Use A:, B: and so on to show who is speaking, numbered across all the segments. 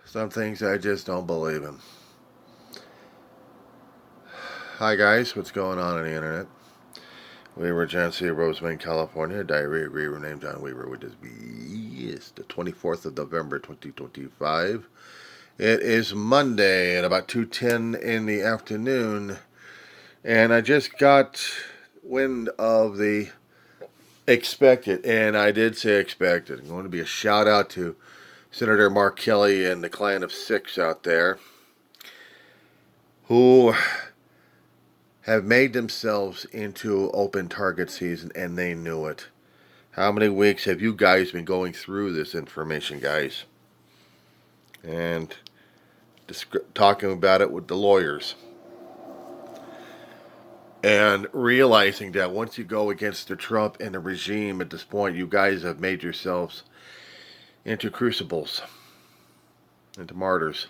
A: Some things I just don't believe in. Hi guys, what's going on the internet? Weaver, John C. Roseman, California. Diary agreeer named John Weaver with his B. It's the 24th of November, 2025. It is Monday at about 2:10 in the afternoon, and I just got wind of the expected, and I did say expected. It's going to be a shout out to Senator Mark Kelly and the clan of six out there who have made themselves into open target season, and they knew it. How many weeks have you guys been going through this information, guys? And talking about it with the lawyers. And realizing that once you go against the Trump and the regime at this point, you guys have made yourselves into crucibles, into martyrs.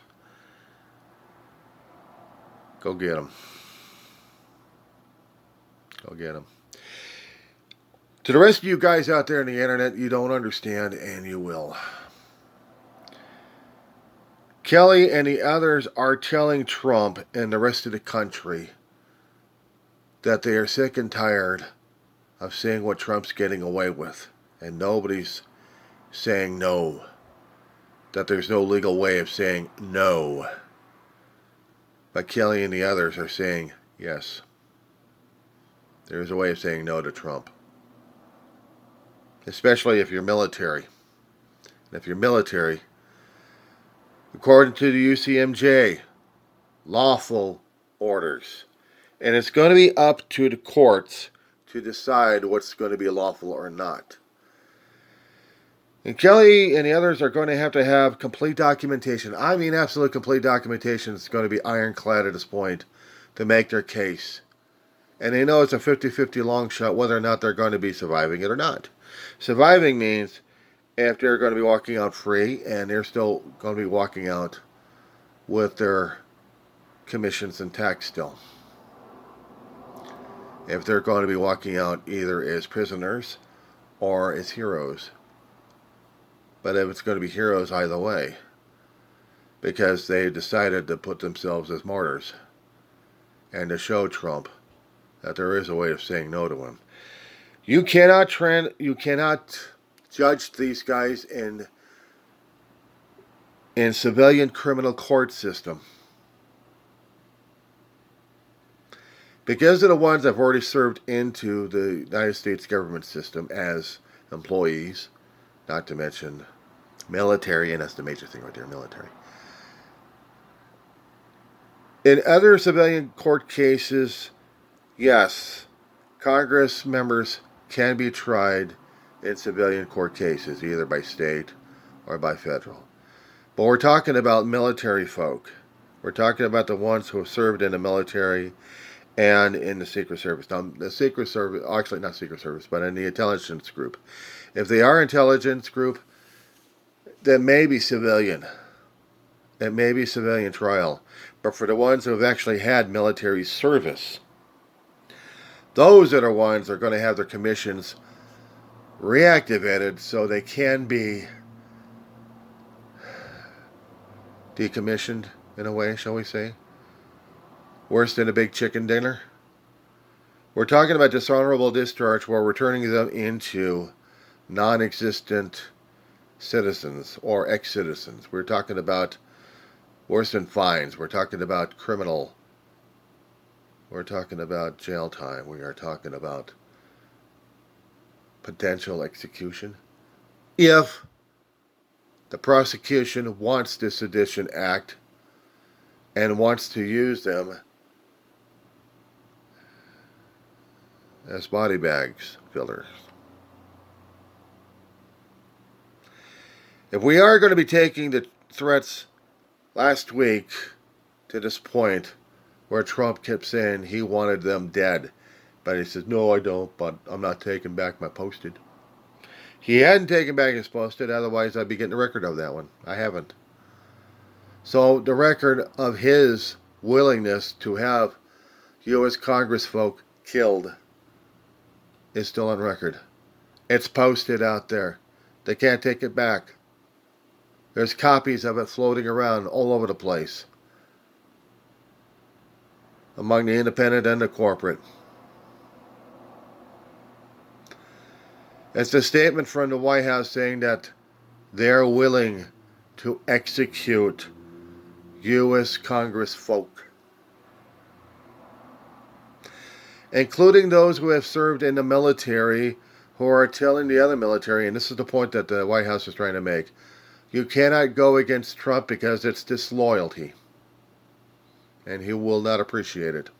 A: Go get them. Go get them. To the rest of you guys out there on the internet, you don't understand, and you will. Kelly and the others are telling Trump and the rest of the country that they are sick and tired of seeing what Trump's getting away with. And nobody's saying no. That there's no legal way of saying no. But Kelly and the others are saying yes. There is a way of saying no to Trump. Especially if you're military. And if you're military, according to the UCMJ, lawful orders. And it's going to be up to the courts to decide what's going to be lawful or not. And Kelly and the others are going to have complete documentation. I mean absolute complete documentation. It's going to be ironclad at this point to make their case. And they know it's a 50-50 long shot whether or not they're going to be surviving it or not. Surviving means if they're going to be walking out free and they're still going to be walking out with their commissions intact still. If they're going to be walking out either as prisoners or as heroes. But if it's going to be heroes either way, because they decided to put themselves as martyrs and to show Trump that there is a way of saying no to him. You cannot judge these guys in civilian criminal court system. Because of the ones that have already served into the United States government system as employees, not to mention military, and that's the major thing right there, military. In other civilian court cases, yes, Congress members can be tried in civilian court cases, either by state or by federal. But we're talking about military folk. We're talking about the ones who have served in the military and in the Secret Service. Now, the Secret Service, actually not Secret Service, but in the intelligence group. If they are intelligence group, then maybe civilian. It may be civilian trial. But for the ones who have actually had military service, those are the ones that are going to have their commissions reactivated so they can be decommissioned in a way, shall we say? Worse than a big chicken dinner. We're talking about dishonorable discharge where we're turning them into non-existent citizens or ex-citizens. We're talking about worse than fines. We're talking about criminal. We're talking about jail time. We are talking about potential execution. If the prosecution wants the Sedition Act and wants to use them as body bags fillers. If we are going to be taking the threats last week to this point where Trump kept saying he wanted them dead, but he says, no, I don't, but I'm not taking back my posted. He hadn't taken back his posted, otherwise I'd be getting a record of that one. I haven't. So the record of his willingness to have U.S. Congress folk killed is still on record. It's posted out there. They can't take it back. There's copies of it floating around all over the place, among the independent and the corporate. It's a statement from the White House saying that they're willing to execute U.S. Congress folk, including those who have served in the military, who are telling the other military, and this is the point that the White House is trying to make, you cannot go against Trump because it's disloyalty, and he will not appreciate it.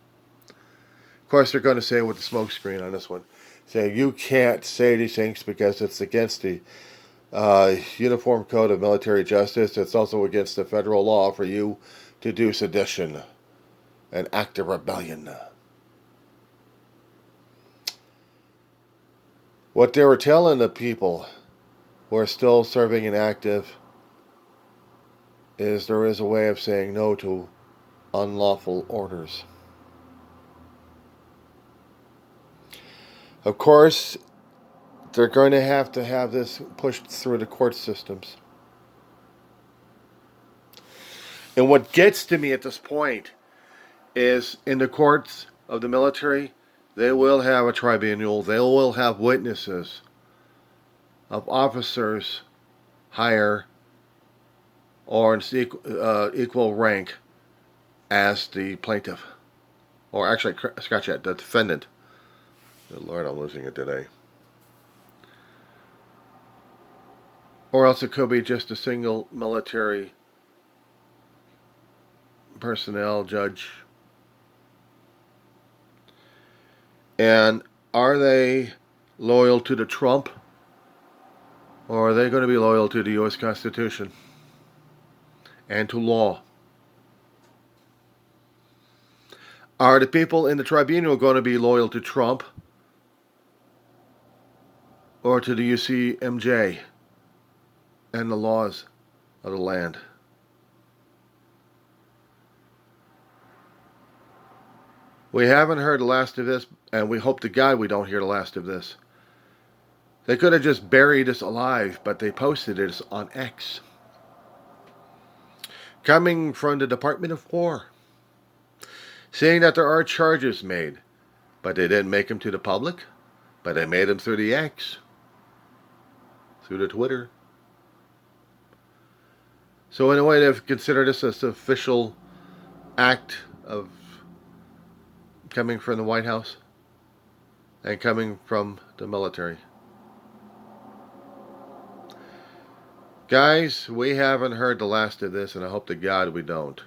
A: Of course, they're going to say with the smokescreen on this one, saying you can't say these things because it's against the Uniform Code of Military Justice. It's also against the federal law for you to do sedition, an act of rebellion. What they were telling the people who are still serving and active is there is a way of saying no to unlawful orders. Of course, they're going to have this pushed through the court systems. And what gets to me at this point is in the courts of the military, they will have a tribunal. They will have witnesses of officers higher or in equal rank as the plaintiff. Or actually, scratch that, the defendant. Good Lord, I'm losing it today. Or else it could be just a single military personnel judge. And are they loyal to the Trump? Or are they going to be loyal to the U.S. Constitution and to law? Are the people in the tribunal going to be loyal to Trump or to the UCMJ and the laws of the land? We haven't heard the last of this, and we hope to God we don't hear the last of this. They could have just buried us alive, but they posted it on X. Coming from the Department of War, saying that there are charges made, but they didn't make them to the public, but they made them through the X, through the Twitter. So in a way, they've considered this as an official act of coming from the White House and coming from the military. Guys, we haven't heard the last of this, and I hope to God we don't.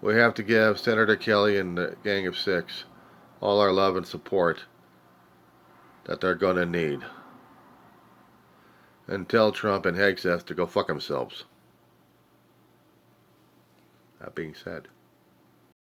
A: We have to give Senator Kelly and the Gang of Six all our love and support that they're going to need. And tell Trump and Hegseth to go fuck themselves. That being said.